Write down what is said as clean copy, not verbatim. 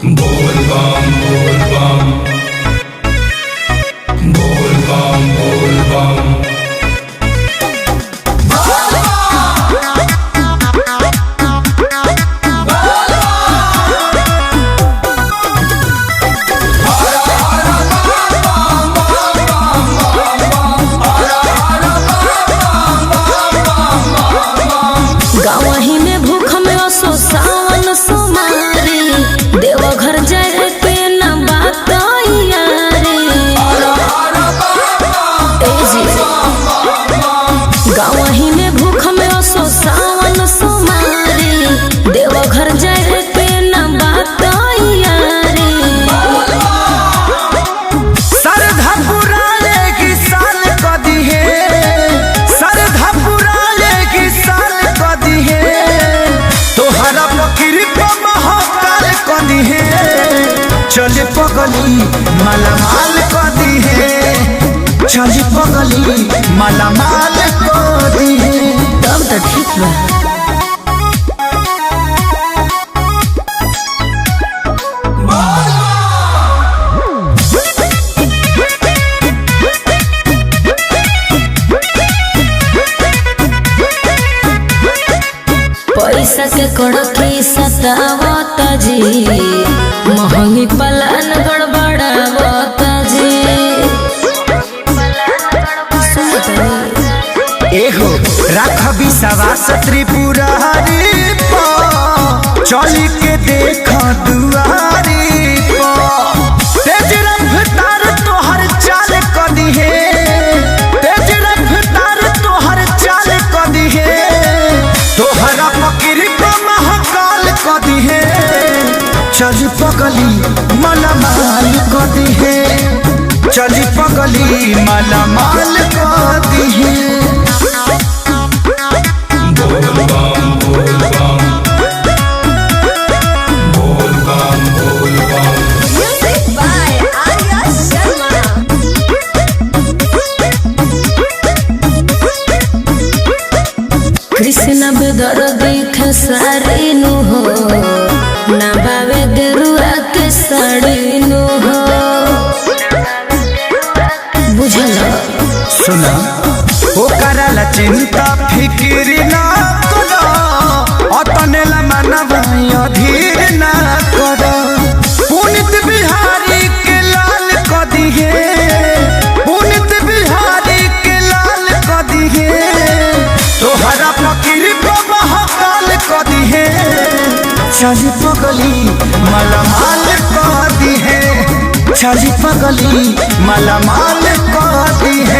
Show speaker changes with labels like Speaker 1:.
Speaker 1: बोल बम बोल बम बोल बम बोल बम।
Speaker 2: गावही में भूख में असो सावन सोमारी देवघर जाए के न बात यारे गावही में भूख में असो सावन सोमारी देवघर जाए के न बात यारे
Speaker 3: सरधा पुराने की साल कदी है, सरधा पुराने की साल कदी है, तोहरा फकीर पे महाकाल कदी है, चले पगली मालामाल कदी है, चले पगली मालामाल कदी है।
Speaker 2: तब तो ठीक बा। पैसा के कड़की सतावत जी महंगी पलान गड़बड़ावत जी
Speaker 3: एहो राख विश्वास त्रिपुरारी चली के देख दुआरी तेज रफ्तार तोहर चाल कदी है, तेज रफ्तार तोहर चाल कदी है, तोहरा फकीर पे महाकाल कदी है, चली पगली मालामाल कदी है, चली पगली मालामाल कदी है।
Speaker 1: बोल बम बोल बम बोल बम बोल बम।
Speaker 2: Music by Arya Sharma। Krishna बेदर देख सारी नु हो ना बावे गेरुआ के साड़ी नु हो बुझल
Speaker 3: सुना ओ कराला चिंता फिकिर ना करो, अतने ला मनवा अधीर ना करो, पुनित बिहारी के लाल कदी है, पुनित बिहारी के लाल कदी है, तोहरा फकीर पे महाकाल कदी है, चली पगली मालामाल कदी है, चली पगली मालामाल कदी है।